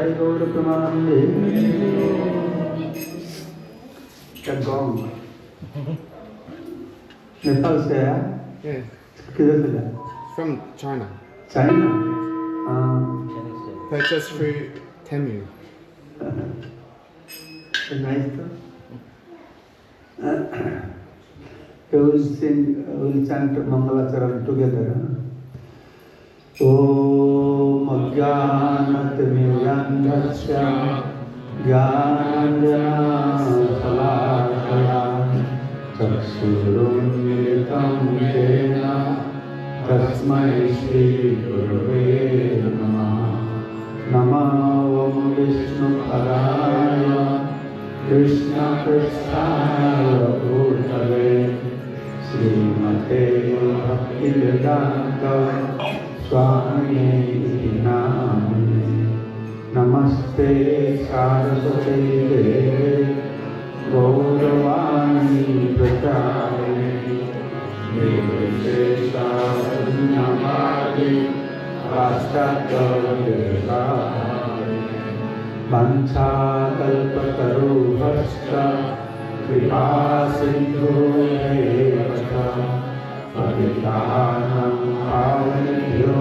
Jai Gaur Pramanande. The gong. Nepal से है? Yes. किधर से है? From China. China. Purchased through Temu. Nice though. We will chant Mangalacharan together. Om Ajnanatimidandhasya Jnananjana Salakaya Chakshurunmilitam Jena Tasmai Shri Gurave Namah. Namo Vishnu Padaya Krishna Prasthaya Bhutale Srimate Bhakti Vedanta Swami Namane. Namaste Saraswati Devi Gauravani Pracharine Nirvishesha Punyavadi Vastatyavedari Vancha kalpatarubhascha kripa sindhuveta Paritanam pavanebhyo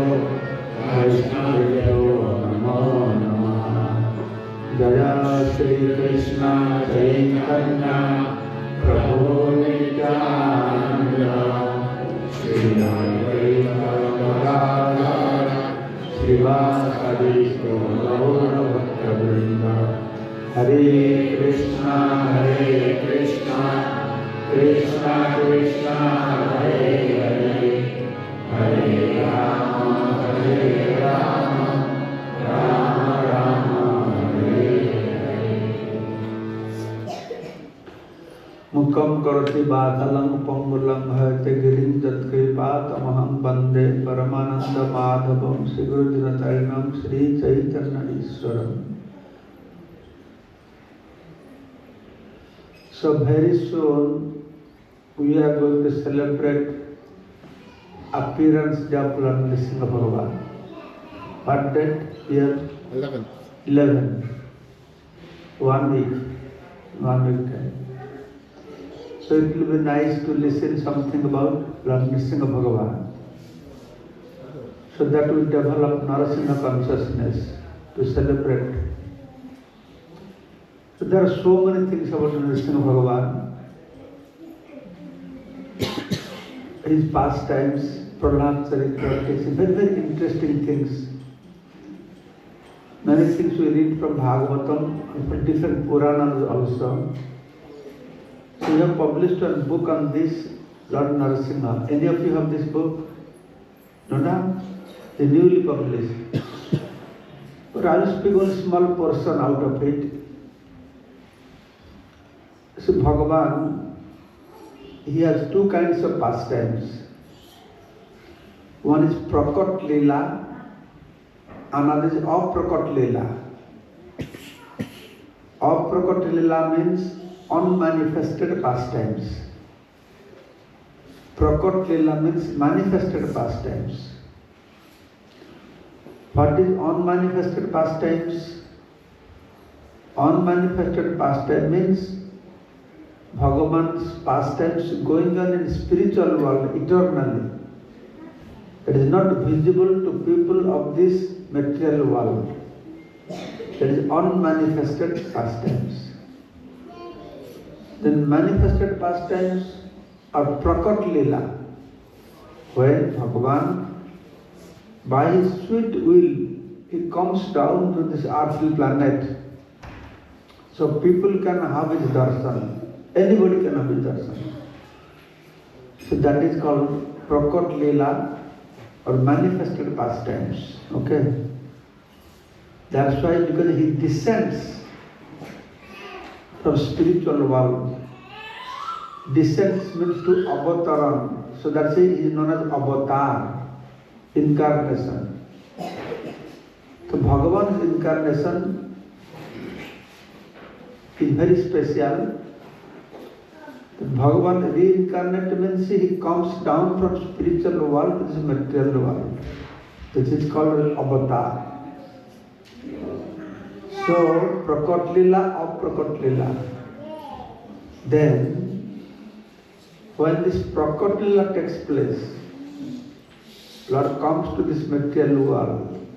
vaishnavebhyo namo namah. Jaya Shri Krishna Chaitanya Prabhu Nityananda Shri Adelaide Radha Srivasadi Gaura Bhaktavrinda. Hare Krishna Krishna Krishna Hare Hare Hare Rama Rama Rama Hare Hare. Mukam karoti bhatalam pangulam bhayate girim jatkripatamaham bande paramananda madhavam Sri Gurujanacharinam Sri Chaitanya Ishwaram. So very soon we are going to celebrate appearance day of Lord Nrsimha Bhagavan. What date? Year 11. 1 week time. So it will be nice to listen something about Lord Nrsimha Bhagavan. So that will develop Narasingha consciousness to celebrate. So there are so many things about Nrsimha Bhagavan. His pastimes, Prahlad Charitra, very, very interesting things. Many things we read from Bhagavatam and from different Puranas also. So we have published a book on this, Lord Narasimha. Any of you have this book? No, no? The newly published. But I will speak only small portion out of it. So Bhagavan, he has two kinds of pastimes. One is Prakat Leela, another is Aprakat Leela. Aprakat Leela means unmanifested pastimes. Prakat Leela means manifested pastimes. What is unmanifested pastimes? Unmanifested pastime means Bhagavan's pastimes going on in spiritual world eternally. It is not visible to people of this material world. It is unmanifested pastimes. Then manifested pastimes are Prakat Leela, when Bhagavan, by his sweet will, he comes down to this earthly planet. So people can have his darshan. Anybody can have his darshan. So that is called Prakat Leela or manifested pastimes. Okay? That's why, because he descends from spiritual world. Descends means to avataran. So that's why he is known as avatar, incarnation. So Bhagavan's incarnation is very special. Bhagavan reincarnate means he comes down from spiritual world to this material world. This is called avatar. So, Prakat Lila, Aprakat Lila. Then, when this Prakat Lila takes place, Lord comes to this material world.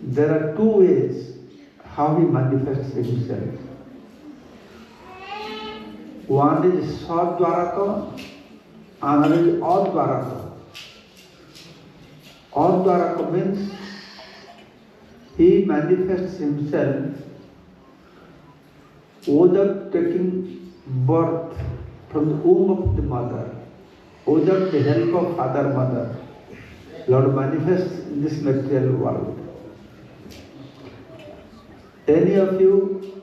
There are two ways how he manifests himself. One is Sadvaraka, another is Advaraka. Advaraka means he manifests himself without taking birth from the womb of the mother, without the help of father, mother. Lord manifests in this material world. Any of you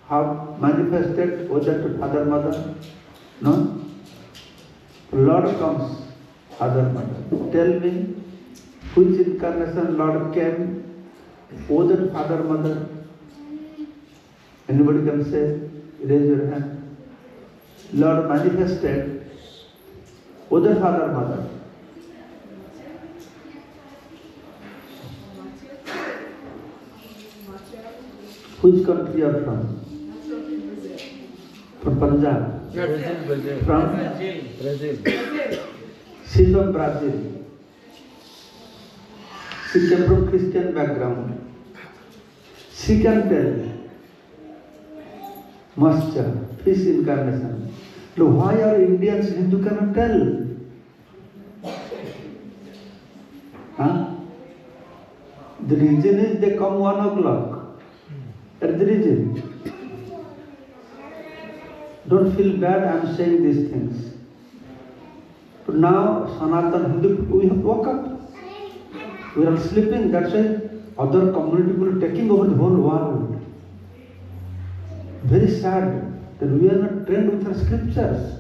have manifested without father, mother? No? Lord comes, father, mother. Tell me, which incarnation Lord came without father, mother? Anybody can say? Raise your hand. Lord manifested without father, mother. Which country you are from? From Punjab? Brazil. From? Brazil. She's from Brazil. She came from Christian background. She can tell. Master, fish incarnation. So why are Indians Hindu cannot tell? Huh? The reason is they come 1 o'clock. That's the reason. Don't feel bad I'm saying these things. But now Sanatana Hindu people, we have woke up. We are sleeping, that's why other community people are taking over the whole world. Very sad that we are not trained with our scriptures.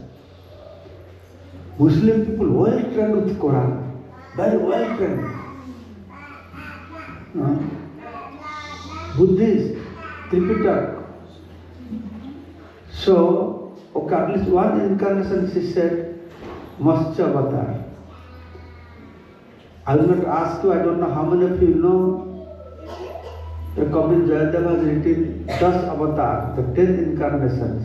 Muslim people well trained with Quran, very well trained. Buddhist, Tripitaka. So, okay, at least one incarnation she said, Matsya Avatar. I will not ask you, I don't know how many of you know. The Kabir Jayadeva has written 10 avatars, the 10 incarnations.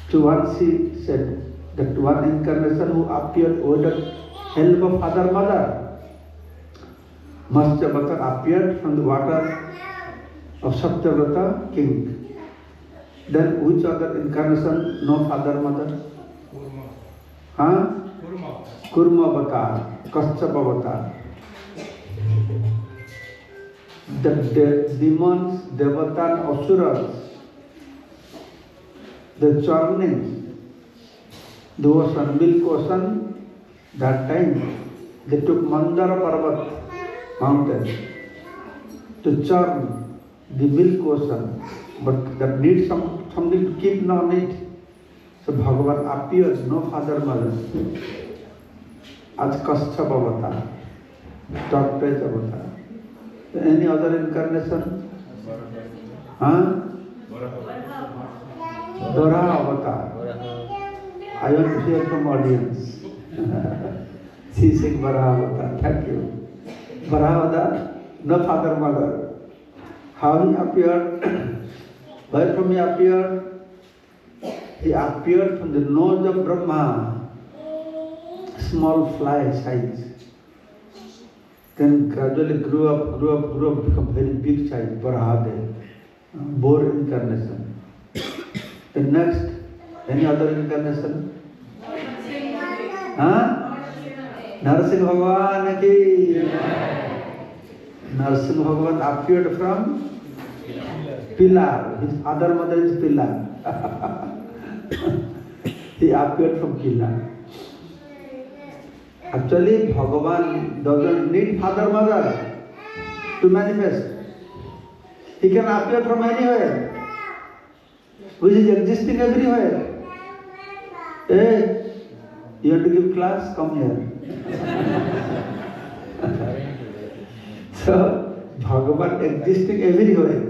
To one she said that one incarnation who appeared with the help of father, mother. Matsya Avatar appeared from the water of Satyavrata king. Then which other incarnation, no father, mother? Huh? Kurma Avatar, Kashyapa Avatar. The demons, Devata and Asuras, the churning, the ocean, milk ocean, that time they took Mandara Parvat mountain to churn the milk ocean, but that needs something to keep on it. So Bhagavan appears, no father, mother, as Kashyapa Avatar, tortoise avatar. Any other incarnation? Huh? Varaha avatar. I want to hear from audience. She said Varaha avatar. Thank you. Varaha avatar, no father, mother. How he appeared? Where from he appeared? He appeared from the nose of Brahma. Small fly size. Then gradually grew up, become very big size, Varahade, boar incarnation. Then next, any other incarnation? Huh? Narsingh Bhagavan ki. Narsingh Bhagavan appeared from pillar. His other mother is pillar. He appeared from pillar. Actually, Bhagavan doesn't need father, mother to manifest. He can appear from anywhere, which is existing everywhere. Hey, you have to give class? Come here. So, Bhagavan existing everywhere,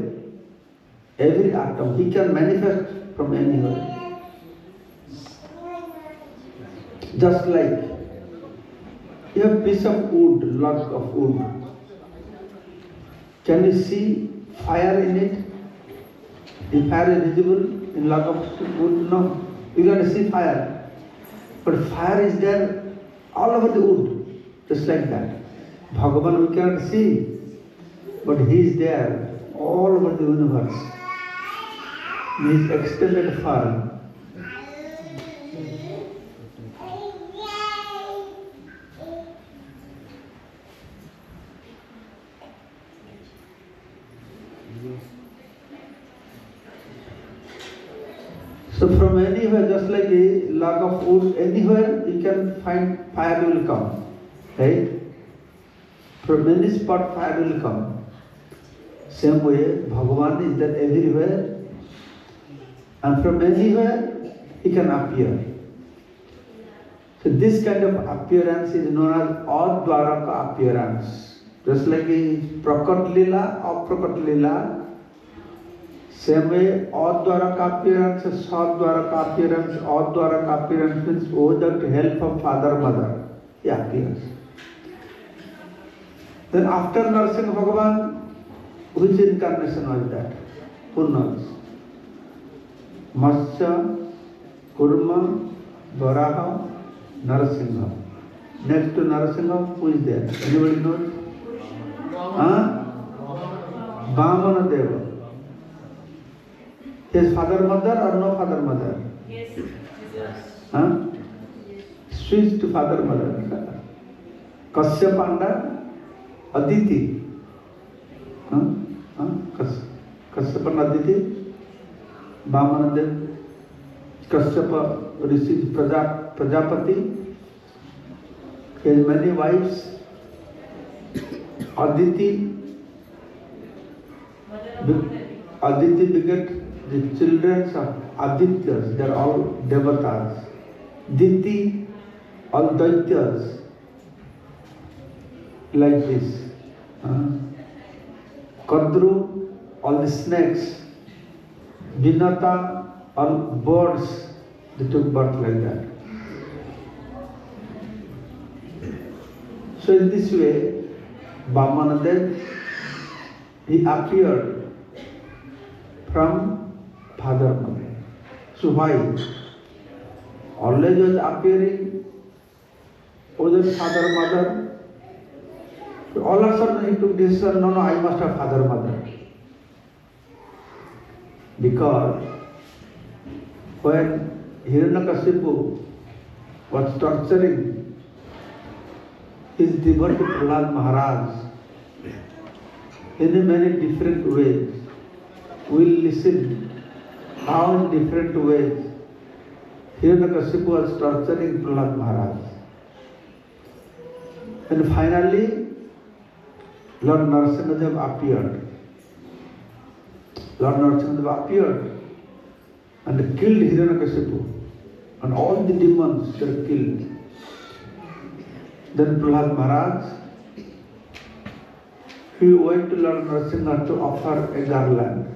every atom. He can manifest from anywhere. Just like you have a piece of wood, log of wood. Can you see fire in it? Is fire visible in lot of wood? No. You cannot see fire. But fire is there all over the wood, just like that. Bhagavan we cannot see, but he is there all over the universe. He is extended far. So from anywhere, just like a log of wood, anywhere you can find fire will come. Right? From any spot fire will come. Same way, Bhagavan is that everywhere. And from anywhere he can appear. So this kind of appearance is known as Advaraka appearance. Just like a Prakat Lila, Aprakat Lila. Same way, Advaraka appearance, Sadvaraka appearance, Advaraka appearance means without help of father, mother, he appears. Then after Narasingha Bhagavan, which incarnation was that? Who knows? Matsya, Kurma, Varaha, Narasingha. Next to Narasingha, who is there? Anybody knows? Vamana Deva. His father, mother or no father, mother? Yes. Switch to father, mother. Kasyapanda, Aditi. Kasyapanda, Aditi. Vamanadev. Kasyapa receives Prajapati. He has many wives. Aditi beget the children of Adityas, they are all devatas. Diti, all Daityas, like this. Kadru, all the snakes. Vinata, all birds, they took birth like that. So in this way, Vamanadev, he appeared from father, mother. So why? Always was appearing with father, mother. So all of a sudden he took decision, no, I must have father, mother. Because when Hiranyakashipu was torturing his devotee Prahlad Maharaj in many different ways, we'll listen how in different ways Hiranyakashipu was torturing Prahlad Maharaj. And finally, Lord Narasimhadev appeared. Lord Narasimhadev appeared and killed Hiranyakashipu. And all the demons were killed. Then Prahlad Maharaj, he went to Lord Narasimha to offer a garland.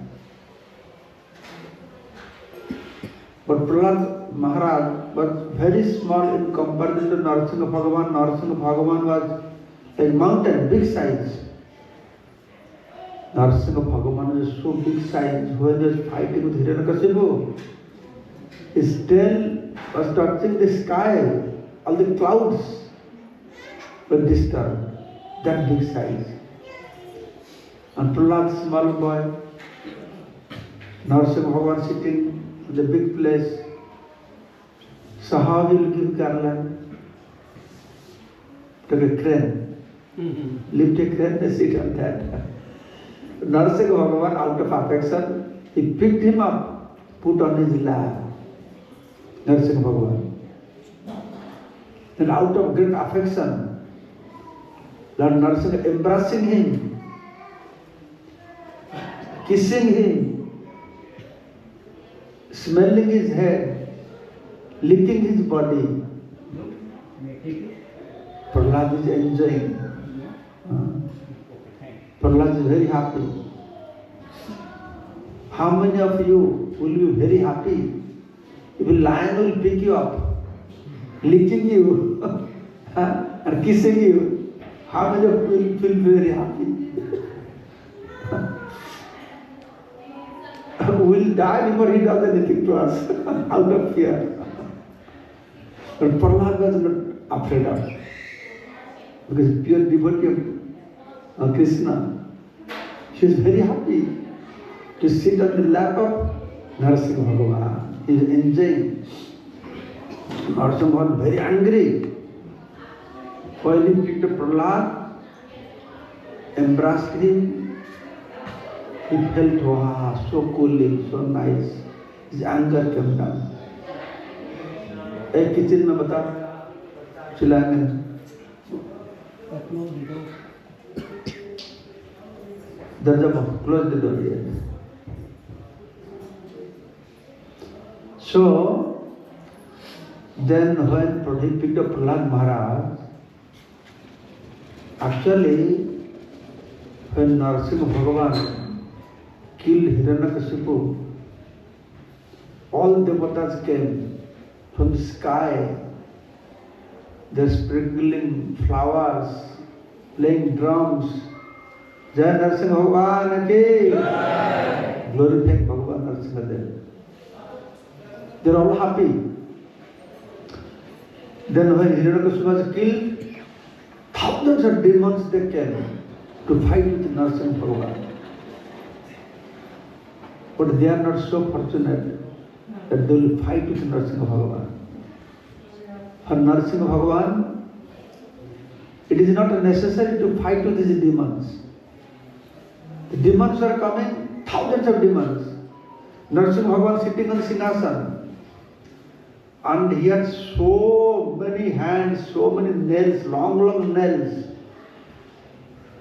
But Prahlad Maharaj was very small in comparison to Narasimha Bhagavan. Narasimha Bhagavan was a mountain, big size. Narasimha Bhagavan was so big size, when he was fighting with Hiranyakashipu, his tail was touching the sky, all the clouds were disturbed, that big size. And Prahlad, small boy, Narasimha Bhagavan sitting in the big place. So how will you give garland? Took a crane, lift a crane and sit on that. Narasimha Bhagavan, out of affection, he picked him up, put on his lap. Narasimha Bhagavan. Then out of great affection, Lord Narasimha embracing him, kissing him, smelling his head, licking his body. Prahlad is enjoying. Prahlad is very happy. How many of you will be very happy if a lion will pick you up, licking you and kissing you? How many of you will feel very happy? we'll die before he does anything to us, out of fear. But Prahlad was not afraid of, because pure devotee of Krishna, she is very happy to sit on the lap of Narasimha Bhagavan. He is enjoying. Narasimha was very angry. When he picked up Prahlad, embraced him, he felt, wow, so cooling, so nice. His anger came down. एक kitchen में बता चिल्लाने दर्जा close the door. So then when he picked up Prahlad Maharaj, actually when Narasimha Bhagavan killed Hiranyakashipu, all devatas came from the sky. They're sprinkling flowers, playing drums. Jai Narasimha Bhagavan ki! Glorifying Bhagavan Narasimha Dev. They're all happy. Then when Hiranyakashipu was killed, thousands of demons they came to fight with Narasimha Bhagavan. But they are not so fortunate that they will fight with Narasimha Bhagavan. For Narasimha Bhagavan, it is not necessary to fight with these demons. The demons are coming, thousands of demons. Narasimha Bhagavan sitting on Singhasan, and he had so many hands, so many nails, long, long nails.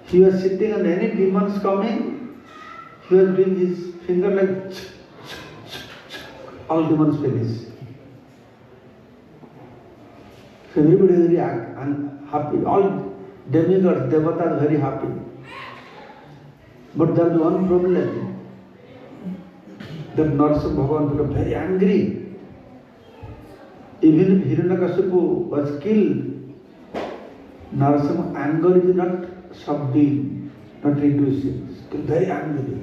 He was sitting and any demons coming, he was doing his finger like all demons finish. So everybody is very happy. All demigods, devatas are very happy. But there is one problem. That Narasimha Bhagavan became very angry. Even if Hiranyakashipu was killed, Narasimha's anger is not subduing, not reducing. Still very angry.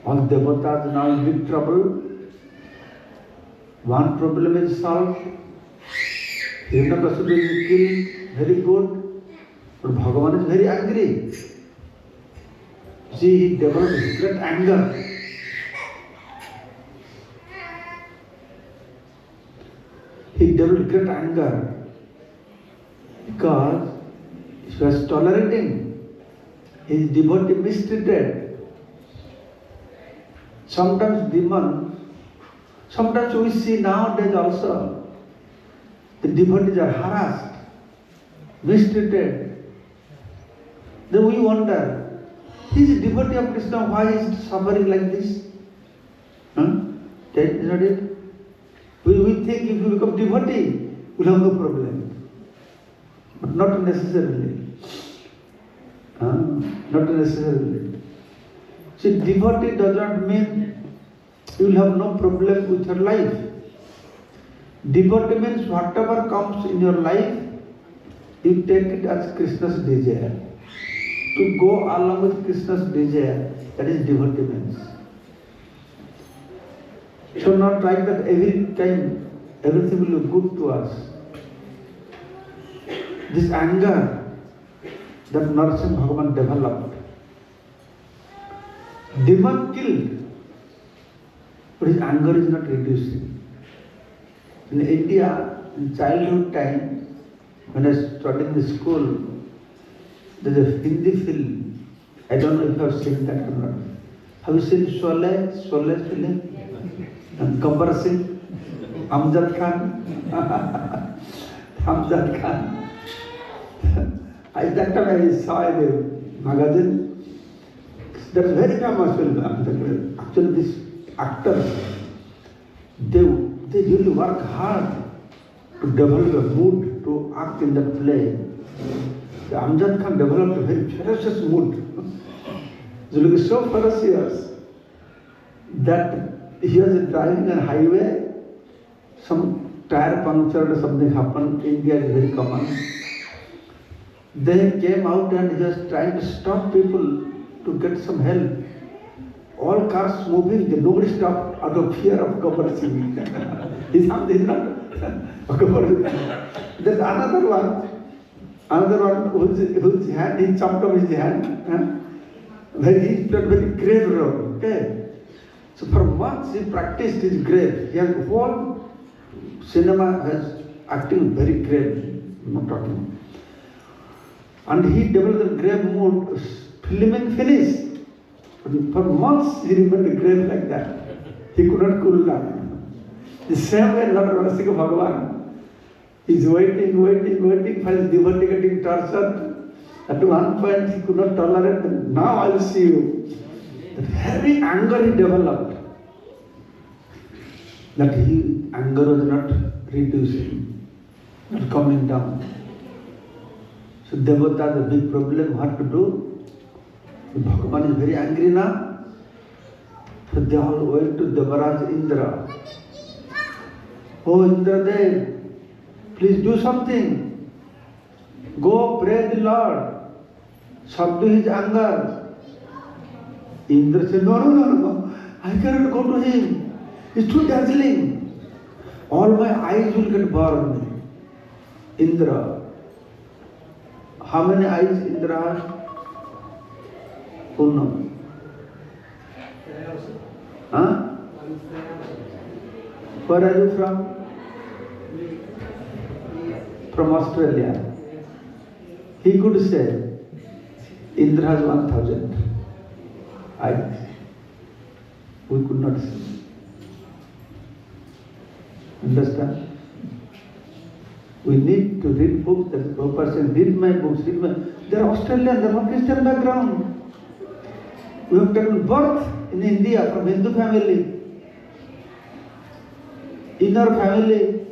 All devatas now in big trouble. One problem is solved. Hiranyakashipu is killed, very good. But Bhagavan is very angry. See, he developed great anger. He developed great anger because he was tolerating his devotee mistreated. Sometimes demons, sometimes we see nowadays also, the devotees are harassed, mistreated. Then we wonder, he is a devotee of Krishna, why is he suffering like this? That is not it. We think if you become devotee, we'll have no problem. But not necessarily. Not necessarily. See, devotee does not mean you will have no problem with your life. Devotee means whatever comes in your life, you take it as Krishna's desire. To go along with Krishna's desire, that is devotee means. So not like that every time everything will be good to us. This anger that Narasimha Bhagavan developed, demon killed, but his anger is not reducing. In India, in childhood time, when I was studying in school, there is a Hindi film. I don't know if you have seen that or not. Have you seen Sholay film? And Gabbar Singh, Amjad Khan. At that time I saw in the magazine. That is very famous film. Actually, these actors, they really work hard to develop a mood to act in that play. The Amjad Khan developed a very ferocious mood. He was so ferocious that he was driving on a highway, some tire punctured or something happened. India is very common. They came out and he was trying to stop people to get some help. all cars moving, nobody stopped out of fear of Gopal Singh. He's not Gopal. There's another one whose hand, he chopped off his hand, where he played very grave role. Okay? So for months he practiced his grave. He has whole cinema has acting very grave, I'm not talking. And he developed a grave mood, filming finished. For months he remained grave like that. He could not cool down. The same way Lord Rasika Bhagavan is waiting for his devotee getting tortured. At one point he could not tolerate it. Now I will see you. That heavy anger he developed. That anger was not reducing, not coming down. So Devata is a big problem, what to do? Bhagavan is very angry now. So they all went to Devaraj Indra. Oh Indra Dev, please do something. Go pray the Lord. Subdue his anger. Indra said, no, I cannot go to him. It's too dazzling. All my eyes will get burned. Indra. How many eyes Indra has? Who knows? Huh? Where are you from? From Australia. He could say, Indra has 1,000 eyes. We could not see. Understand? We need to read books. That Prabhupada says, read my books, They are Australian, they are from Christian background. We have taken birth in India from Hindu family. In our family,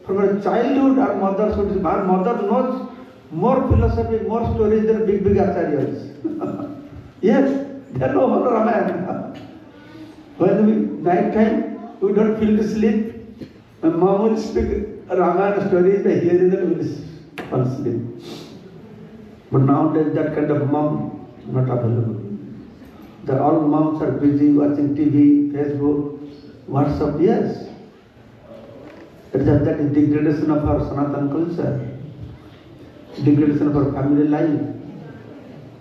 from our childhood, our mother knows more philosophy, more stories than big acharyas. Yes, they know all Ramayana. When night time, we don't feel to sleep. My mom will speak Ramayana stories, I hear that we will fall asleep. But nowadays that kind of mom not available. All moms are busy watching TV, Facebook, WhatsApp, yes. That is degradation of our Sanatana culture, degradation of our family life,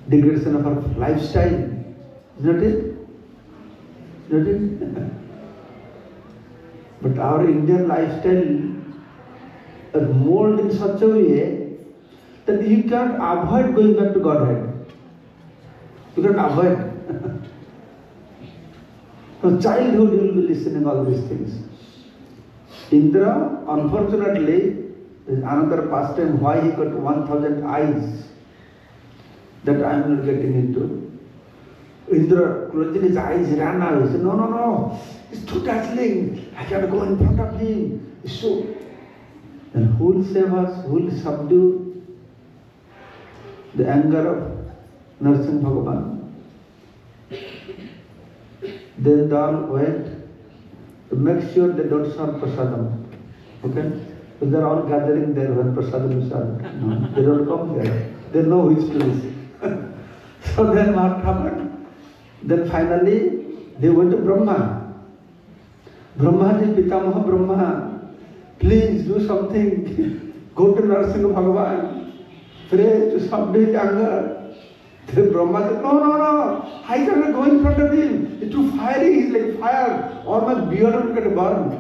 degradation of our lifestyle. Isn't it? Isn't it? But our Indian lifestyle is molded in such a way that you can't avoid going back to Godhead. You can't avoid. From childhood you will be listening all these things. Indra, unfortunately, is another pastime why he got 1,000 eyes. That I am not getting into. Indra, closing his eyes, ran away. He said, no, it's too dazzling. I can't go in front of him. It's so. Then who will save us? Who will subdue the anger of Narasimha Bhagavan? Then they all went to make sure they don't serve prasadam. Okay? So they are all gathering there when prasadam is served. No, they don't come there. They know which place. So then what happened? Then finally they went to Brahma. Brahmaji, Pitamoha Brahma, please do something. Go to Narasimha Bhagavan. Pray to subdue his anger. Then Brahma said, no, I cannot go in front of him. It's too fiery, he's like fire. All my beard will get burned.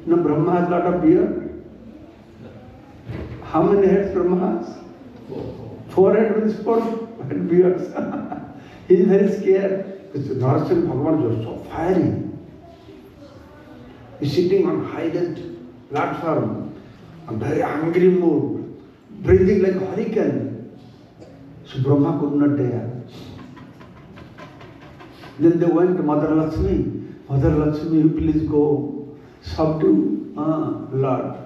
No, Brahma has a lot of beard. How many heads Brahma has? 4 heads with 4 beards. He is very scared. Narasimha Bhagavan was so fiery. He's sitting on highest platform, a very angry mood, breathing like a hurricane. So Brahma could not dare. Then they went to Mother Lakshmi. Mother Lakshmi, you please go subdue Lord.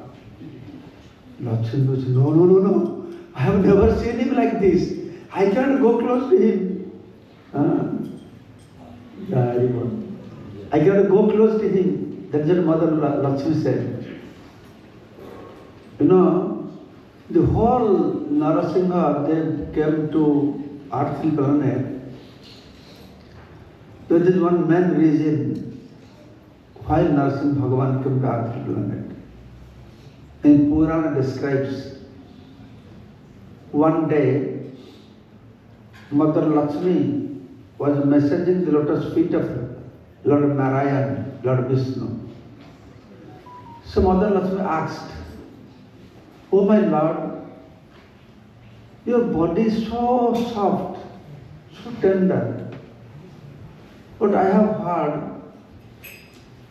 Lakshmi said, no. I have never seen him like this. I can't go close to him. I cannot go close to him. That's what Mother Lakshmi said. You know, the whole Narasimha, they came to Artta planet. They But there is one main reason why Narasimha Bhagavan came to Artta planet. In Purana describes, one day Mother Lakshmi was massaging the lotus feet of Lord Narayan, Lord Vishnu. So Mother Lakshmi asked, "Oh my Lord, your body is so soft, so tender. But I have heard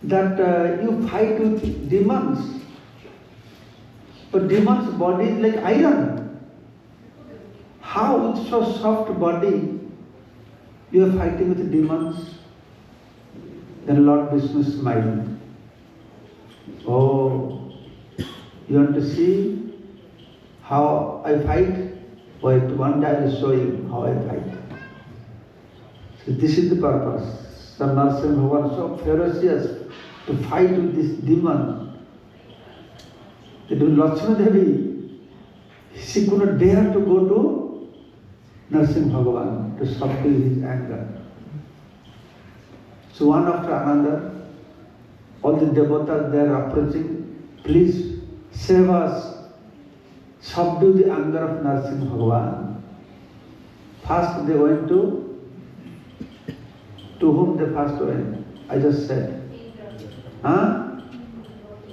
that you fight with demons. But demons' body is like iron. How with so soft body you are fighting with demons?" Then Lord Vishnu smiled. "Oh, you want to see how I fight? Wait, one day I will show you how I fight." So this is the purpose. Some Narasimha was so ferocious to fight with this demon that when Lakshmi Devi, she could not dare to go to Narasimha Bhagavan to subdue his anger. So one after another, all the devatas they are approaching, "Please save us, subdue the anger of Narasimha Bhagavan." First they went to whom they first went? I just said.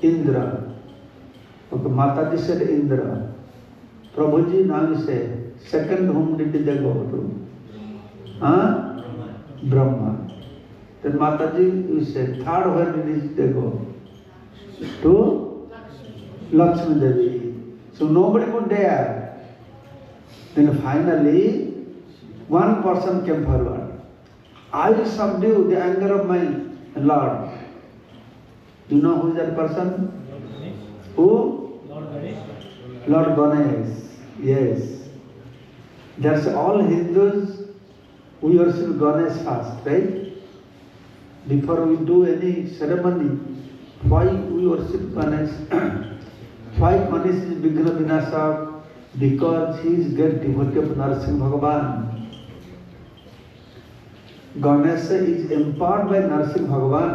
Indra. Okay, Mataji said Indra. Prabhuji now you say, second whom did they go to? Brahma. Then Mataji you said, third where did they go? To Lakshmi Devi. So nobody could dare. Then finally, one person came forward. "I will subdue the anger of my Lord." You know who is that person? Who? Lord Ganesh. Yes. That's all Hindus, we worship Ganesh first, right? Before we do any ceremony, why we worship Ganesh? Why Ganesh is Vighna Vinashak? Because he is great devotee of Narasimha Bhagavan. Ganesha is empowered by Narasimha Bhagavan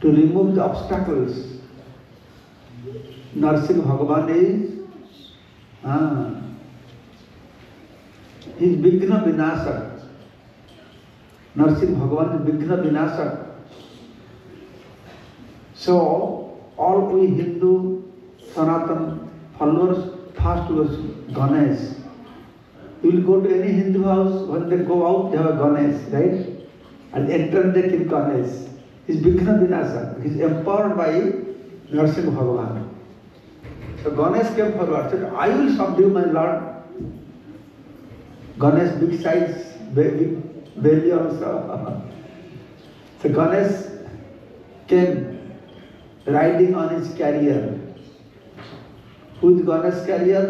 to remove the obstacles. Narasimha Bhagavan is Vighna Vinashak. Narasimha Bhagavan is Vighna Vinashak. So, all we Hindu, Sanatan followers first worship Ganesh. You will go to any Hindu house, when they go out, they have a Ganesh, right? And enter they keep Ganesh. He is Vighna Vinashak. He is empowered by Narasimha Bhagavan. So Ganesh came forward, said, "I will subdue my Lord." Ganesh big size, big belly also. So Ganesh came riding on his carrier. Who is Ganesh's carrier?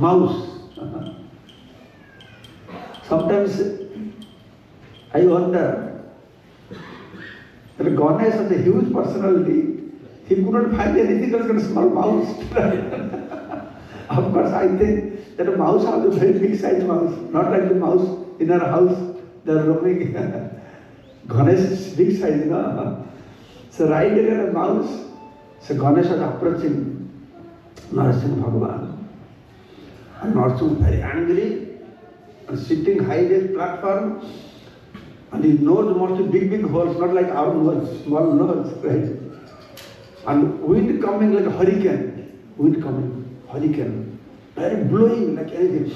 Mouse. Sometimes I wonder that Ganesh has a huge personality. He could not find anything else than a small mouse. Of course, I think that a mouse has a very big size mouse, not like the mouse in our house. They are roaming. Ganesh is big size, no? So riding on a mouse. So Ganesh was approaching Narasimha Bhagavan. And Narasimha was very angry and sitting high in the platform. And his nose mostly big holes, not like our nose, small nose, right? And wind coming like a hurricane. Wind coming, hurricane. Very blowing like anything.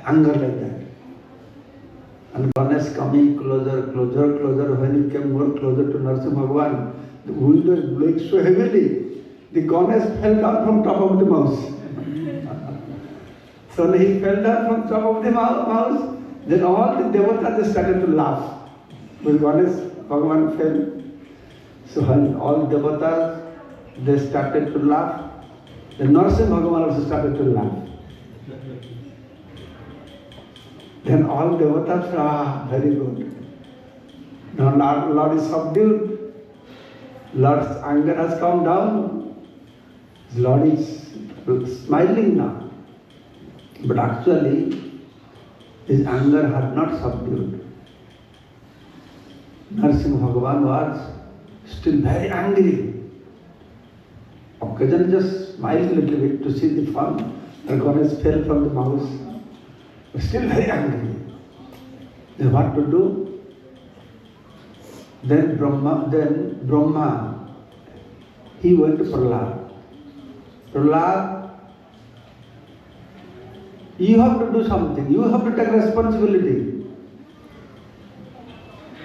Anger like that. And Ganesh coming closer. When he came more closer to Narasimha Bhagavan, the wind was blowing so heavily, the Ganesh fell down from top of the mouse. So when he fell down from top of the mouse, then all the devatas started to laugh. When Ganesh Bhagavan fell, so when all devatas, they started to laugh, then Narasimha Bhagavan also started to laugh. Then all devatas said, very good. Now Lord is subdued. Lord's anger has come down. Lord is smiling now. But actually, his anger had not subdued. Narasimha Bhagavan was still very angry. Occasionally just smiled a little bit to see the fun that Ganesh fell from the mouse. But still very angry. Then what to do? Then Brahma, he went to Prahlad. Prahlad, you have to do something. You have to take responsibility.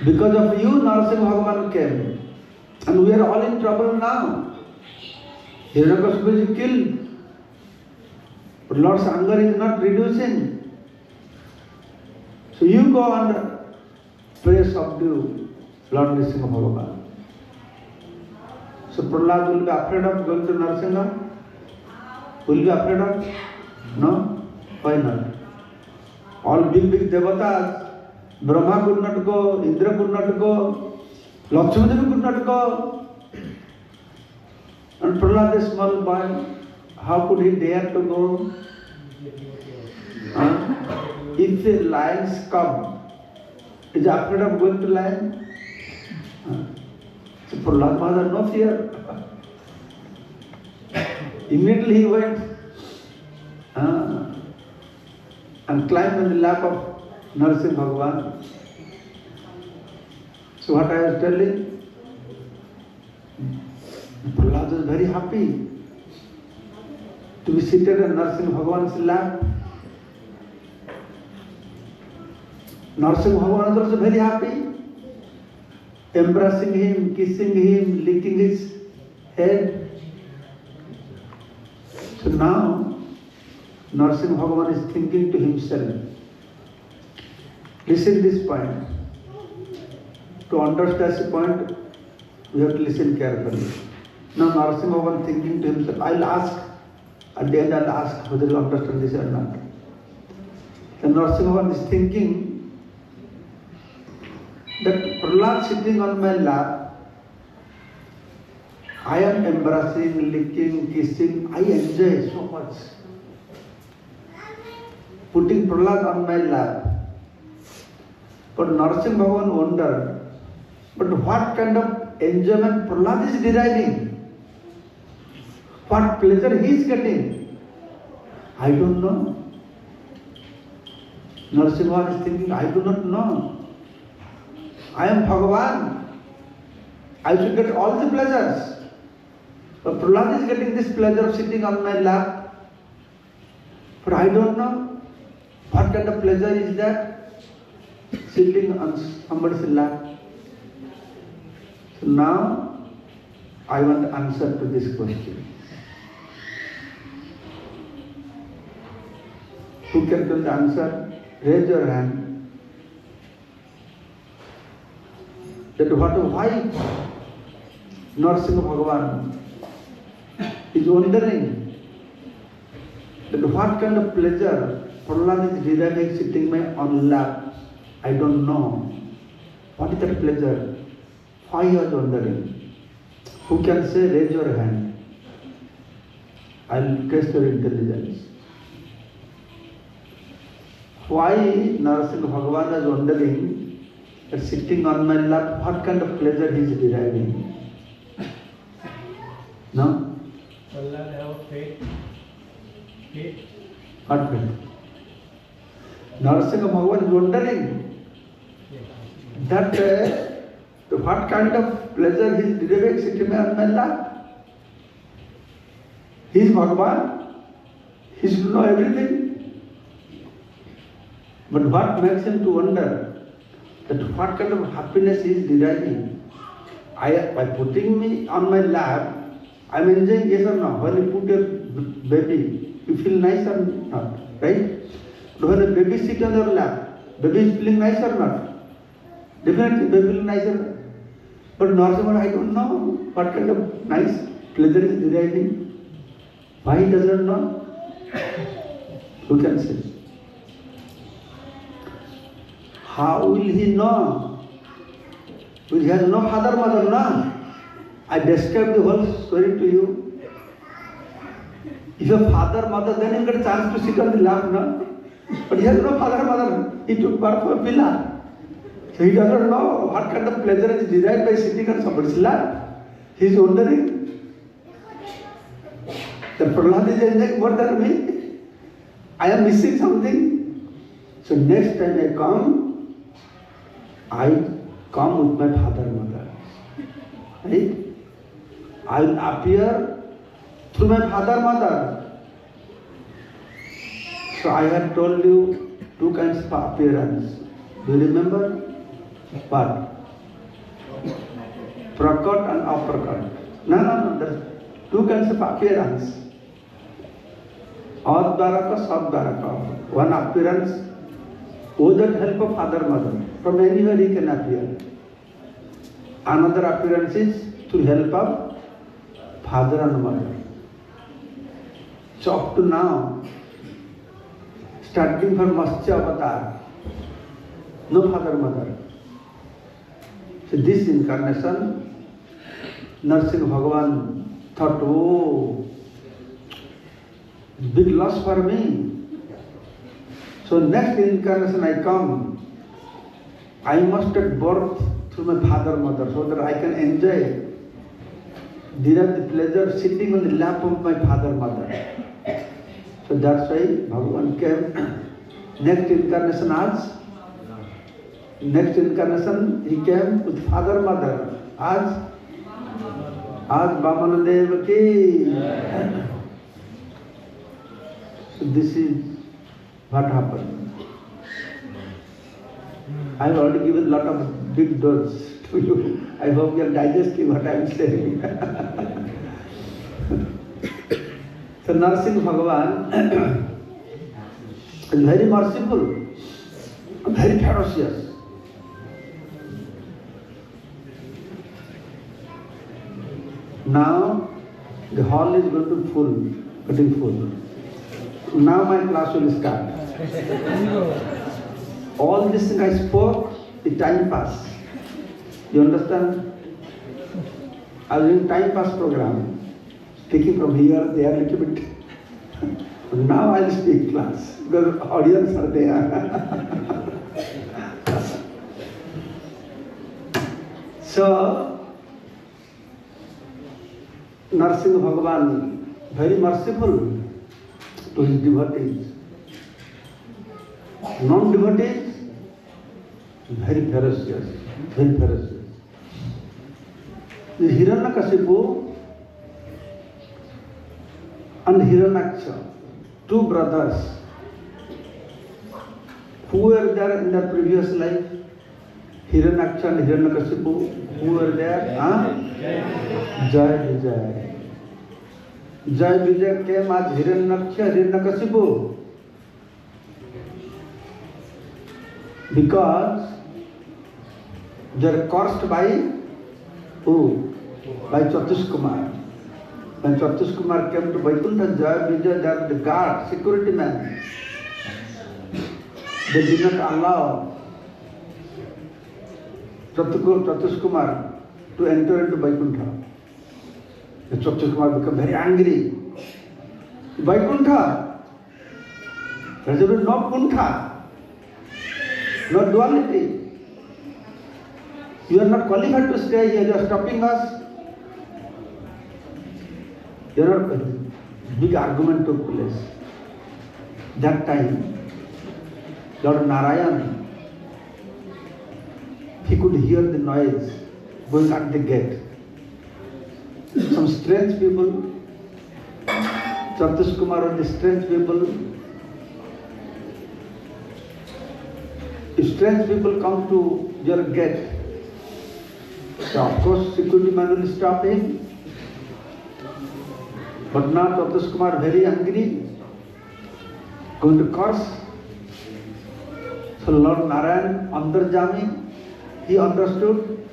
Because of you, Narasimha Bhagavan came. And we are all in trouble now. Hiranyakashipu is killed. But Lord's anger is not reducing. So you go and pray, subdue Lord Narasimha Bhagavan. So Prahlad will be afraid of going to Narasimha? Will be afraid of? No? Why not? All big devatas, Brahma could not go, Indra could not go, Lakshmi Devi could not go. And Prahlad, a small boy, how could he dare to go? If the lions come, is he afraid of going to lion? So Prahlad Maharaj had no fear. Immediately he went and climbed on the lap of Narasimha Bhagavan. So what I was telling, Prahlad was very happy to be seated on Narasimha Bhagavan's lap. Narasimha Bhagavan was also very happy, embracing him, kissing him, licking his head. So now, Narasimha Bhagavan is thinking to himself. Listen this point. To understand this point, we have to listen carefully. Now Narasimha Bhagavan thinking to himself, I'll ask, at the end I'll ask whether you understand this or not. Then Narasimha Bhagavan is thinking that Prahlad sitting on my lap, I am embracing, licking, kissing, I enjoy so much. Putting Prahlad on my lap. But Narasimha Bhagavan wondered, but what kind of enjoyment Prahlad is deriving? What pleasure he is getting? I don't know. Narasimha Bhagavan is thinking, I do not know. I am Bhagavan. I should get all the pleasures. But Prahlad is getting this pleasure of sitting on my lap. But I don't know what kind of pleasure is that, sitting on somebody's lap. So now I want answer to this question. Who can tell the answer? Raise your hand. That why Narasimha Bhagavan is wondering that what kind of pleasure Prahlad is deriving sitting on lap. I don't know. What is that pleasure? Why he was wondering? Who can say, raise your hand? I'll test your intelligence. Why Narasimha Bhagavan was wondering that sitting on my lap, what kind of pleasure he is deriving? No? Prahlad have faith. What faith? Narasimha Bhagavan is wondering that what kind of pleasure he is deriving sitting on my lap. He is Bhagavan. He should know everything. But what makes him to wonder that what kind of happiness he is deriving? By putting me on my lap, I am enjoying, yes or no? When you put your baby, you feel nice or not, right? But when a baby sits on your lap, baby is feeling nice or not? Definitely baby will nicer. But Narasimha, I don't know what kind of nice pleasure is deriving. Why he doesn't know? Who can say? How will he know? Because he has no father, mother, no. I described the whole story to you. If you have father, mother, then you get a chance to sit on the lap, no? But he has no father, mother. He took birth from a pillar. So he doesn't know what kind of pleasure is derived by sitting on somebody's lap. He is wondering that Prahlad is enjoying more than me. I am missing something. So next time I come with my father, mother. Right? I will appear through my father, mother. So I have told you two kinds of appearance. Do you remember? What? Prakat and aprakat. No. There's two kinds of appearance. Advaraka, Sadvaraka. One appearance with the help of father, mother. From anywhere he can appear. Another appearance is through help of father and mother. So up to now, starting from Matsya avatar, no father, mother. So this incarnation, Narsingh Bhagavan thought, oh, big loss for me. So next incarnation I come, I must take birth through my father, mother, so that I can enjoy, derive the pleasure sitting on the lap of my father, mother. So that's why Bhagavan came. Next incarnation as? Next incarnation he came with father, mother. As Bhamana Deva ki. So this is what happened. I have already given a lot of big dose to you. I hope you are digesting what I am saying. So Narsingh Bhagavan is very merciful, very ferocious. Now the hall is going to getting full. Now my class will start. All this thing I spoke, the time pass. You understand? I was in time pass program. Speaking from here, there a little bit. Now I'll speak class, because audience are there. So, Narsingh Bhagavan, very merciful to his devotees. Non-devotees, very ferocious, very ferocious. The Hiranyakashipu and Hiranyaksha, two brothers, who were there in their previous life? Hiranyaksha and Hiranyakashipu, who were there? Jai Vijay. Jai Vijay came as Hiranyaksha, Hiranyakashipu, because they are cursed by who? By Chatush Kumar. When Chatush Kumar came to Vaikuntha, Jai Vijay, they are the guard, security man. They did not allow Chatush Kumar to enter into Vaikuntha. The Chatush Kumar became very angry. Vaikuntha, there is no Kuntha, no duality. You are not qualified to stay here, you are stopping us. There are big argument took place. That time, Lord Narayan, he could hear the noise going at the gate. Some strange people, Chatush Kumar and the strange people, if strange people come to your gate, so of course security man will stop him. But now Chatush Kumar very angry, going to curse. So Lord Narayan, Andarjami, he understood.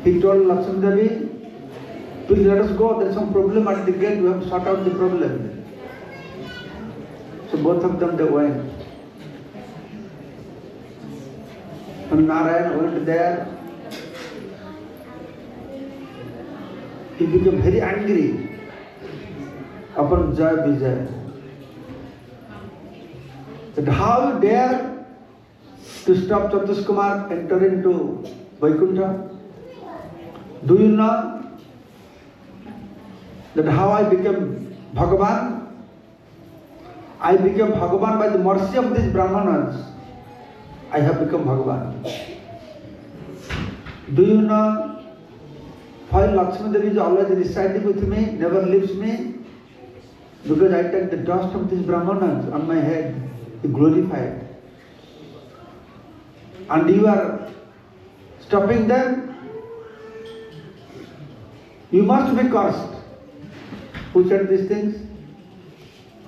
He told Lakshmi Devi, please let us go, there is some problem at the gate, we have to sort out the problem. So both of them they went. And Narayan went there. He became very angry. upon Jai Vijay. That how you dare to stop Chatuskumar enter into Vaikuntha? Do you know that how I became Bhagavan? I became Bhagavan by the mercy of these Brahmanas. I have become Bhagavan. Do you know why Lakshmi Devi is always residing with me, never leaves me? Because I take the dust of these Brahmanas on my head, glorified. And you are stopping them? You must be cursed. Who said these things?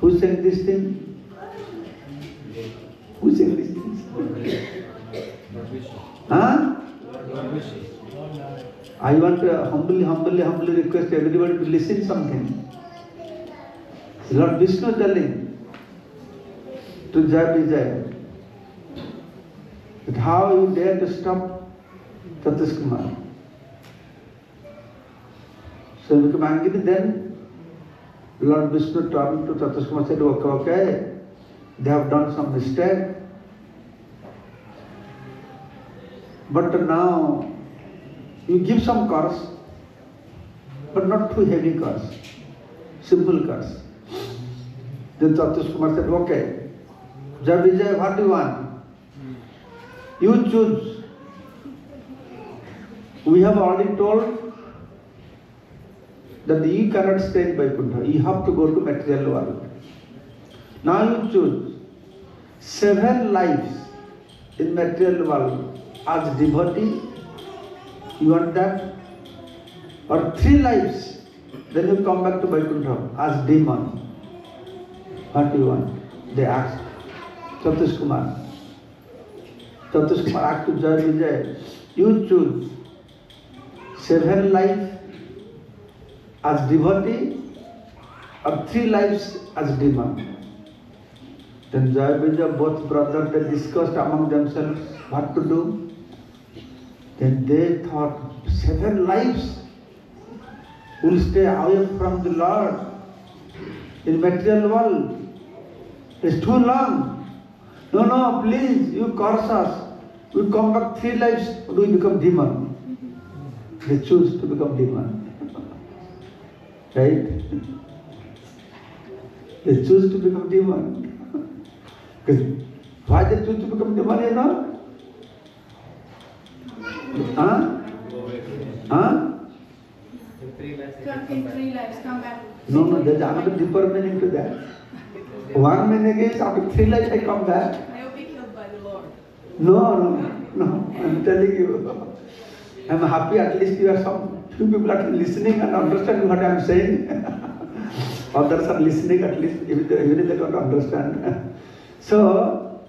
Who said these things? Who said these things? Huh? I want to humbly request everybody to listen something. Lord Vishnu telling to Jai Vijay that how you dare to stop Chatuskumar. So he became angry. Then Lord Vishnu turned to Chatuskumar and said, okay, they have done some mistake. But now you give some curse, but not too heavy curse, simple curse. Then Chatuskumar said, okay, Jai Vijay, what do you want? You choose. We have already told that you cannot stay in Vaikuntha. You have to go to material world. Now you choose 7 lives in material world as devotee. You want that? Or 3 lives, then you come back to Vaikuntha as demon. What do you want? They asked Chatuskumar. Chatuskumar asked to Jai Vijay, you choose 7 lives as devotee or 3 lives as demon. Then Jai Vijay, both brothers, they discussed among themselves what to do. Then they thought 7 lives will stay away from the Lord in material world. It's too long. No, please, you curse us. We come back 3 lives, we become demon. They choose to become demon. Right? They choose to become demon. Why they choose to become demon, you know? In 3 lives, come back. No, there's another deeper meaning to that. One meaning is after 3 lives I come back. I will be killed by the Lord. No, I'm telling you. I'm happy at least you are some few people are listening and understanding what I'm saying. Others are listening at least, even if they don't understand. So,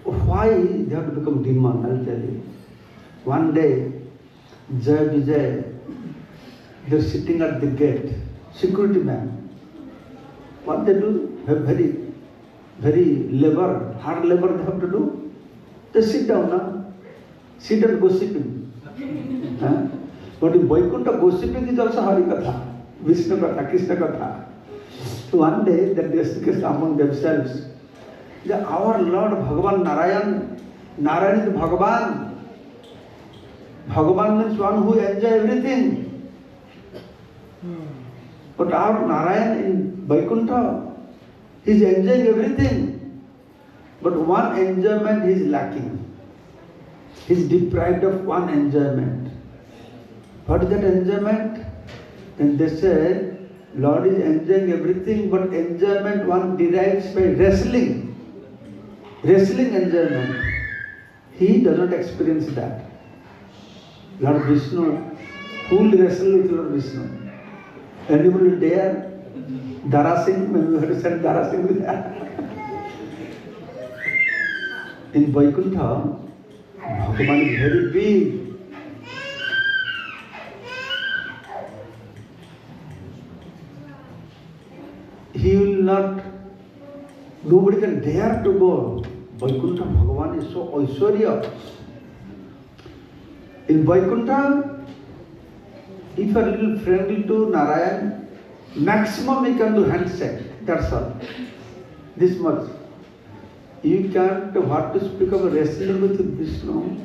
why they have to become demon, I'll tell you. One day, Jai Vijay, they're sitting at the gate, security man. What they do? Very hard labor they have to do. They sit down now. Sit and gossiping. But in Vaikuntha, gossiping is also Hari Katha, Vishnu Katha, Krishna Katha. So one day, they discussed among themselves that our Lord Bhagavan Narayan is Bhagavan. Bhagavan means one who enjoys everything. But our Narayan in Vaikuntha, he is enjoying everything. But one enjoyment he is lacking. He is deprived of one enjoyment. What is that enjoyment? And they said, Lord is enjoying everything, but enjoyment one derives by wrestling. Wrestling enjoyment. He does not experience that. Lord Vishnu, who will wrestle with Lord Vishnu? Anybody will dare? Dara Singh, maybe we have to send Dara Singh with that. In Vaikuntha, Bhagavan is very big. He will not, nobody can dare to go. Vaikuntha, Bhagavan is so Aishwarya. In Vaikuntha, if you are a little friendly to Narayan, maximum you can do handshake, that's all. This much. You can't, what to speak of wrestling with Vishnu,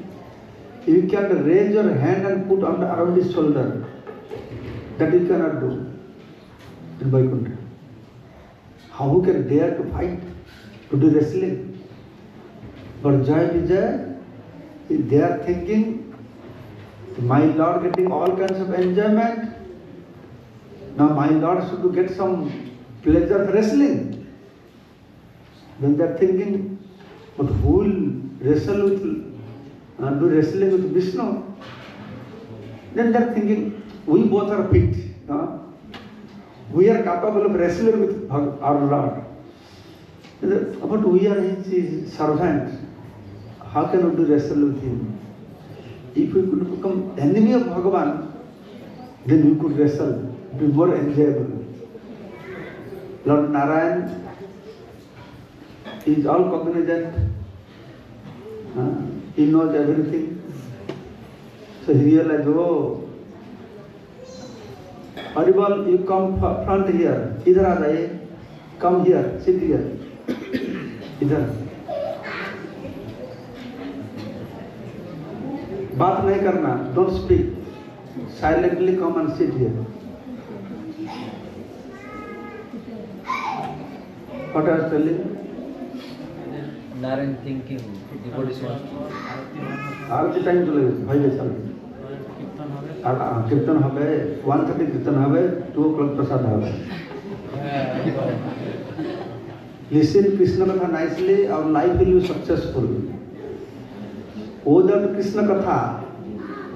you can raise your hand and put around his shoulder. That you cannot do in Vaikuntha. How you can dare to fight, to do wrestling? But Jai Vijay, they are thinking, my Lord getting all kinds of enjoyment. Now my Lord should get some pleasure of wrestling. Then they are thinking, but who will wrestle with, do wrestling with Vishnu? Then they are thinking, we both are fit. We are capable of wrestling with our Lord. But we are his servants. How can we do wrestle with him? If we could become enemy of Bhagavan, then we could wrestle, be more enjoyable. Lord Narayan is all cognizant. He knows everything. So he realized, oh, Haribal, you come front here. Idhar aa jaiye. Come here, sit here. Idhar. Baat nahi karna, don't speak. Silently come and sit here. What I was telling? Narayan thinking, devotees want Arati time chale geche, bhai chale. Kirtan hobe, 1:30 kirtan hobe, 2 o'clock prasad hobe. Listen Krishna Katha nicely, our life will be successful. Without Krishna Katha,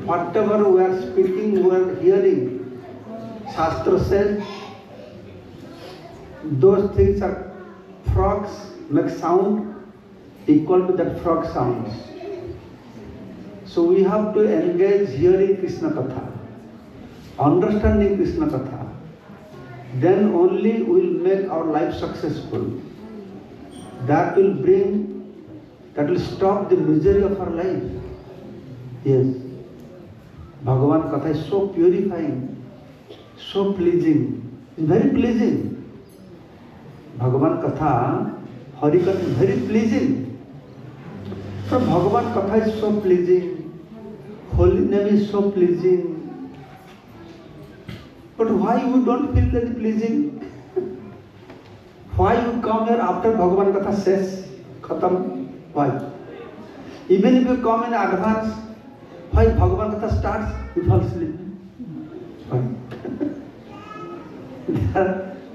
whatever we are speaking, we are hearing, Shastra says, those things are frogs, make sound equal to that frog sounds. So we have to engage hearing Krishna Katha, understanding Krishna Katha. Then only we will make our life successful. That will stop the misery of our life. Yes. Bhagavan Katha is so purifying, so pleasing. It's very pleasing. Bhagavan Katha, Hari Katha is very pleasing. So Bhagavan Katha is so pleasing. Holy name is so pleasing. But why you don't feel very pleasing? Why you come here after Bhagavan Katha says, Khatam? Why? Even if you come in advance, why Bhagavan Katha starts, you fall asleep? Why?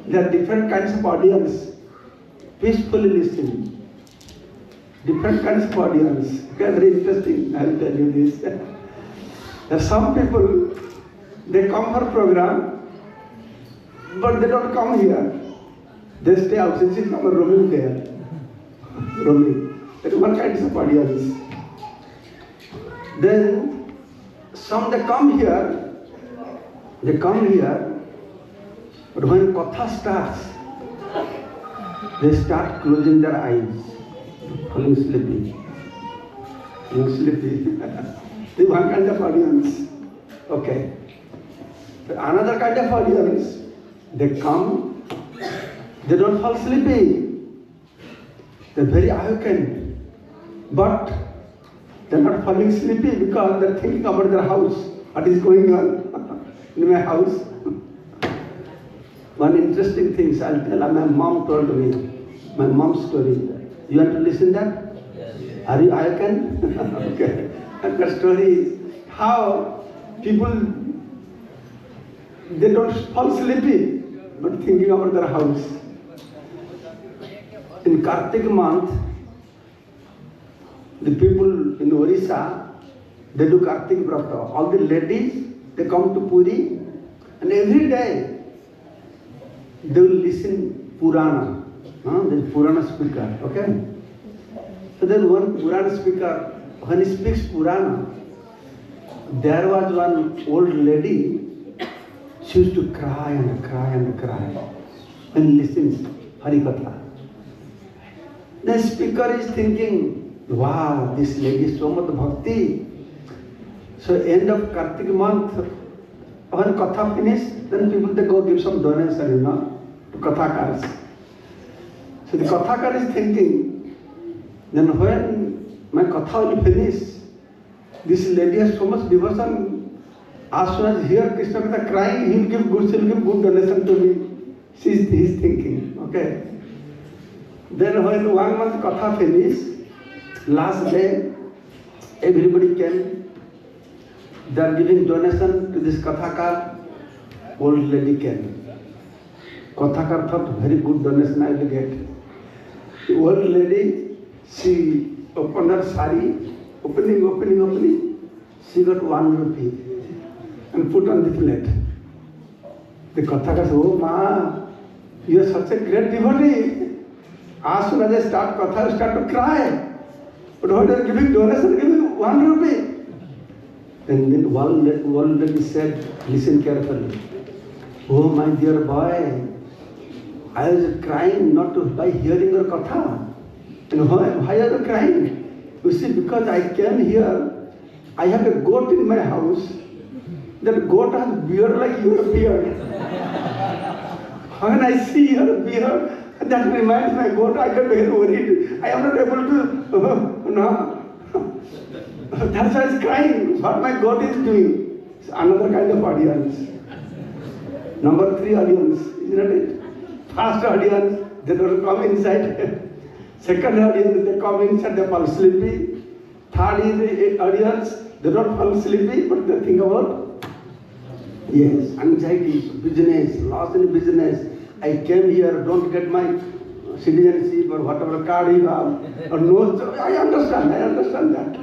There are different kinds of audience, peacefully listening. Different kinds of audience. Okay, very interesting, I will tell you this. There are some people, they come for program, but they don't come here. They stay outside, see some roaming there. Roaming. That is one kind of audience. Then some they come here, but when Katha starts, they start closing their eyes, falling sleepy. This is one kind of audience. Okay. But another kind of audience, they come, they don't fall sleepy. They're very awakened. But they're not falling sleepy because they're thinking about their house. What is going on in my house? One interesting thing I'll tell. My mom told me, my mom's story. You want to listen that? Yes. Are you awakened? Okay. And the story is how people, they don't fall sleepy, but thinking about their house. In Kartik month, the people in Orissa, they do Kartik Vrata. All the ladies, they come to Puri, and every day they will listen Purana. There is Purana speaker, okay? So then one Purana speaker, when he speaks Purana, there was one old lady, she used to cry and cry and cry when listens Harikatha. The speaker is thinking, wow, this lady is so much bhakti. So end of Kartik month, when Katha finish, then people they go give some donation, to Kathakars. So the Kathakar is thinking, then when my Katha will finish, this lady has so much devotion. As soon as hear Krishna Katha crying, he'll give good donation to me. He's thinking, okay. Then when 1 month Katha finished, last day, everybody came. They are giving donation to this Kathakar. Old lady came. Kathakar thought very good donation I will get. The old lady, she opened her sari, opening. She got 1 rupee and put on the plate. The Kathakar said, oh ma, you are such a great devotee. As soon as I start Katha, you start to cry. But when you are giving donation, give me 1 rupee. And then one lady said, listen carefully. Oh my dear boy, I was crying not to by hearing your Katha. And why are you crying? You see, because I came here, I have a goat in my house. That goat has beard like your beard. When I see your beard, that reminds my goat, I get very worried. I am not able to, no. That's why I was crying. What my goat is doing. It's another kind of audience. Number 3 audience, isn't it? First audience, they don't come inside. Second audience, they come inside, they fall sleepy. Third audience, they don't fall sleepy, but they think about, yes, anxiety, business, loss in business. I came here, don't get my citizenship or whatever card you have. Or no, I understand that.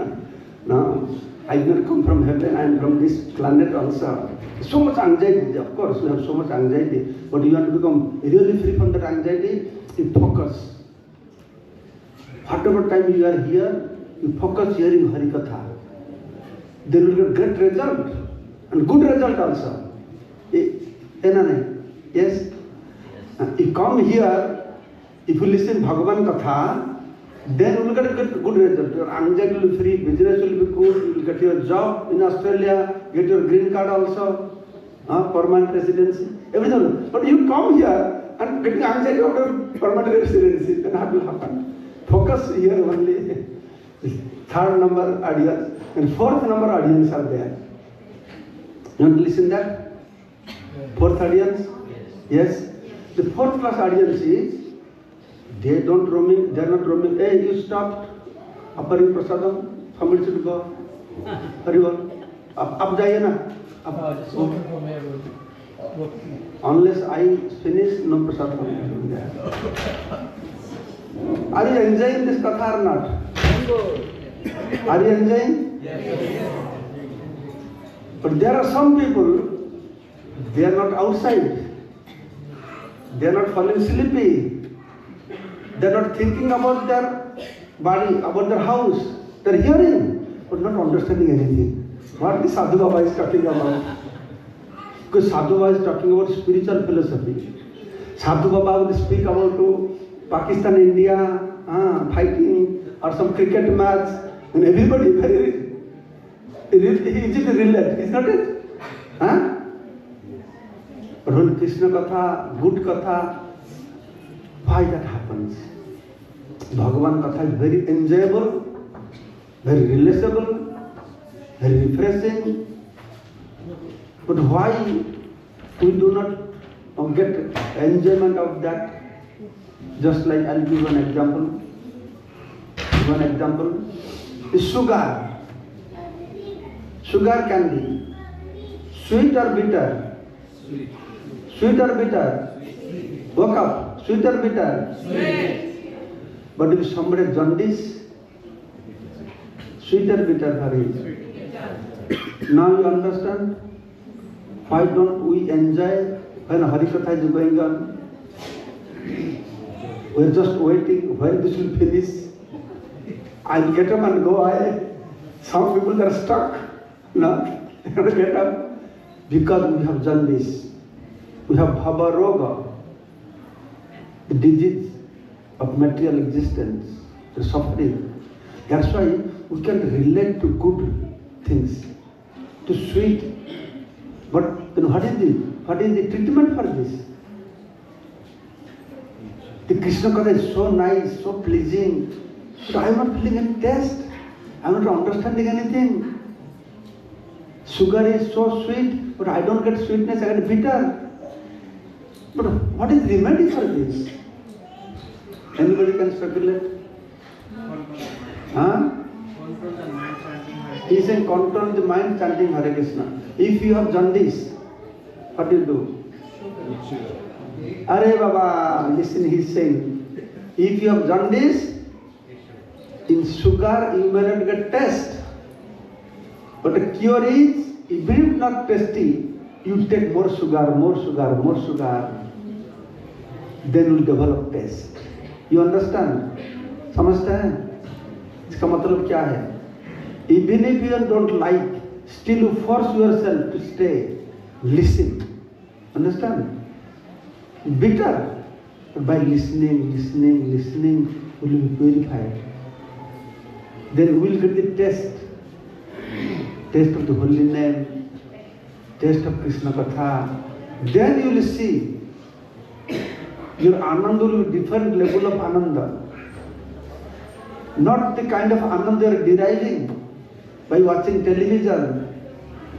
No, I did not come from heaven, I am from this planet also. So much anxiety, of course, we have so much anxiety. But you want to become really free from that anxiety, you focus. Whatever time you are here, you focus hearing Harikatha. There will be a great result. And good result also. Yes? You come here, if you listen Bhagavan Katha, then you will get a good result. Your anxiety will be free, business will be good, you will get your job in Australia, get your green card also, permanent residency, everything. But you come here and getting anxiety about permanent residency, then what will happen? Focus here only. Third number audience and fourth number audience are there. You want to listen that? Fourth audience? Yes. The fourth class audience is, they are not roaming. Hey, you stopped. Appari prasadam. Somebody should go. Haribol. Up jaiye na. Unless I finish, no prasadam. Are you enjoying this katha or not? Are you enjoying? Yes. But there are some people, they are not outside. They are not falling sleepy. They are not thinking about their body, about their house. They are hearing, but not understanding anything. What the Sadhu Baba is talking about. Because Sadhu Baba is talking about spiritual philosophy. Sadhu Baba will speak about Pakistan, India, fighting, or some cricket match, and everybody very easily relate, is not it? But when Krishna Katha, good Katha, why that happens? Bhagavan Katha is very enjoyable, very relatable, very refreshing. But why we do not get enjoyment of that? Just like I'll give one example. One example is sugar. Sugar candy. Sweet or bitter? Sweet or bitter? Woke up. Sweet or bitter? Sweet. But if somebody has jaundice, sweet or bitter for him? Now you understand why don't we enjoy when Harikatha is going on? We are just waiting when this will finish. I'll get up and go away. Some people are stuck. No, they cannot get up because we have jaundice. We have bhava roga, the disease of material existence, the suffering. That's why we can relate to good things, to sweet. But then what is the treatment for this? The Krishna Katha is so nice, so pleasing, but I am not feeling any taste. I am not understanding anything. Sugar is so sweet, but I don't get sweetness, I get bitter. But what is the remedy for this? Anybody can speculate? Huh? He is saying control the mind chanting Hare Krishna. If you have jaundice, what do you do? Are Baba, listen, he is saying, if you have jaundice, in sugar you may not get taste. But the cure is, even if not tasty, you take more sugar, then you will develop taste. You understand? समझते हैं? इसका मतलब क्या है? Even if you don't like, still you force yourself to stay, listen. Understand? Bitter. But by listening, will be purified. Then we will get the taste of the holy name, taste of Krishna Katha. Then you will see your ananda will be different level of ananda. Not the kind of ananda you are deriving by watching television,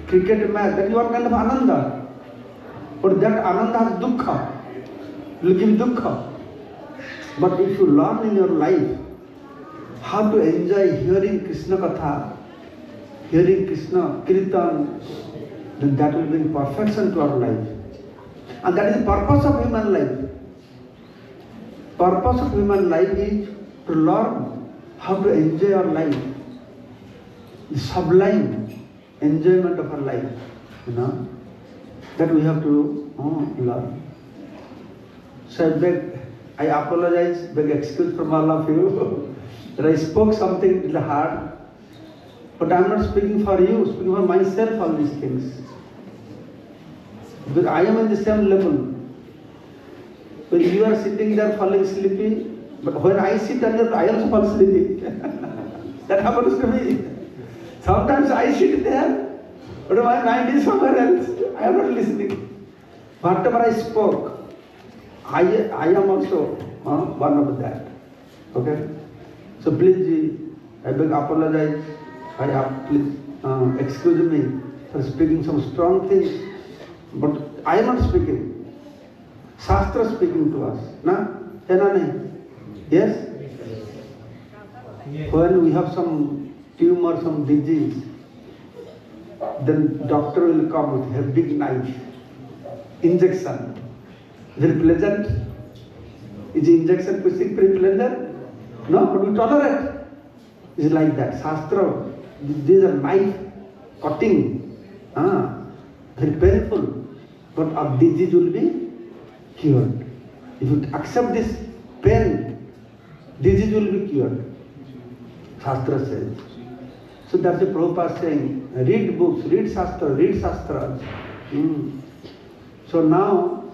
cricket match, that is one kind of ananda. But that ananda has dukkha, will give dukkha. But if you learn in your life how to enjoy hearing Krishna Katha, hearing Krishna Kirtan, then that will bring perfection to our life. And that is the purpose of human life. Purpose of human life is to learn how to enjoy our life. The sublime enjoyment of our life, that we have to learn. So I apologize, beg excuse from all of you that I spoke something in the heart, but I am not speaking for you, speaking for myself all these things. Because I am in the same level. When you are sitting there falling sleepy, but when I sit under, I also fall sleepy. That happens to me. Sometimes I sit there, but my mind is somewhere else. I am not listening. Whatever I spoke, I am also one of that. Okay? So please, I beg apologize. Please excuse me for speaking some strong things. But I am not speaking. Shastra speaking to us. Yes? When we have some tumor, some disease, then doctor will come with a big knife, injection. Is it pleasant? Is the injection pretty pleasant? No, but we tolerate. It's like that. Shastra, these are knife cutting. Very painful. But our disease will be cured. If you accept this pain, disease will be cured. Shastra says. So that's the Prabhupada saying, read books, read Shastra. So now,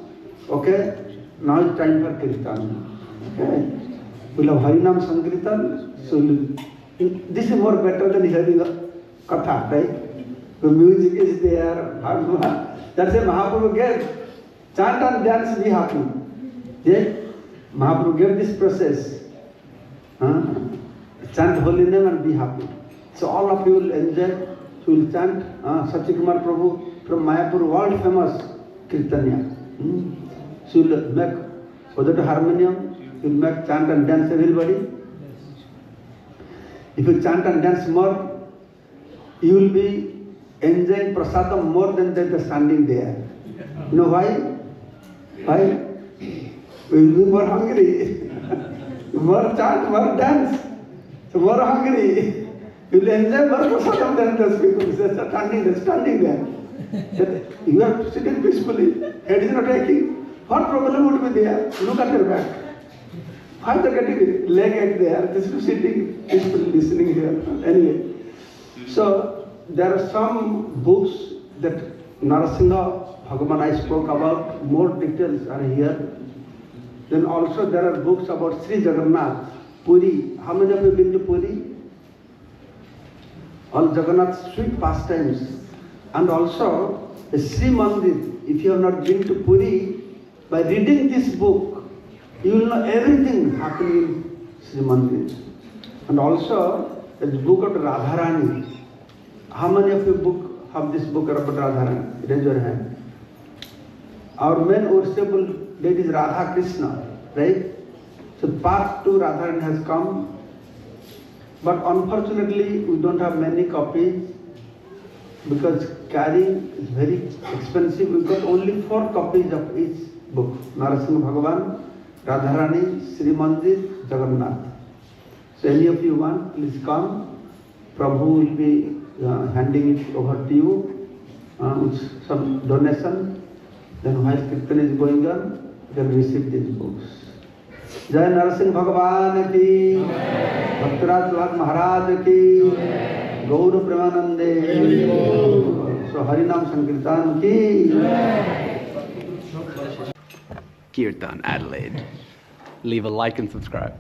okay, now it's time for Kirtan. Okay? We'll have Harinam Sankirtan. So this is more better than hearing a Katha, right? The music is there, that's a Mahaprabhu gave. Chant and dance, be happy. Yeah? Mahaprabhu gave this process. Chant holy name and be happy. So all of you will enjoy. So you will chant Satyakumar Prabhu from Mayapur, world famous Kirtanya. So you will make, without harmonium, you will make chant and dance everybody. If you chant and dance more, you will be enjoying prasadam more than the standing there. You know why? Why? We will be more hungry. More chant, more dance. So more hungry. You will enjoy more prasadam than those people standing there. You are sitting peacefully. Head is not aching. What problem would be there? Look at your back. Why are getting leg ache there? Just sitting peacefully listening here. Anyway. So there are some books that Narasingha Bhagavan I spoke about, more details are here. Then also there are books about Sri Jagannath Puri. How many of you have been to Puri? All Jagannath's sweet pastimes. And also The Sri Mandir, if you have not been to Puri, by reading this book, you will know everything happening in Sri Mandir. And also, the book of Radharani. How many of you have this book about Radharani? Raise your hand. Our main worshipful lady is Radha Krishna, right? So part 2 Radharani has come, but unfortunately we don't have many copies because carrying is very expensive. We got only 4 copies of each book: Narasingha Bhagavan, Radharani, Sri Mandir, Jagannath. So any of you want, please come. Prabhu will be handing it over to you with some donation. Then while Kirtan is going on, you can receive these books. Jai Narasingha Bhagavan ki, Bhaktiraj Prabhupada Maharaj ki, Gaura Premanande. So Harinam Sankirtan ki. Kirtan Adelaide. Leave a like and subscribe.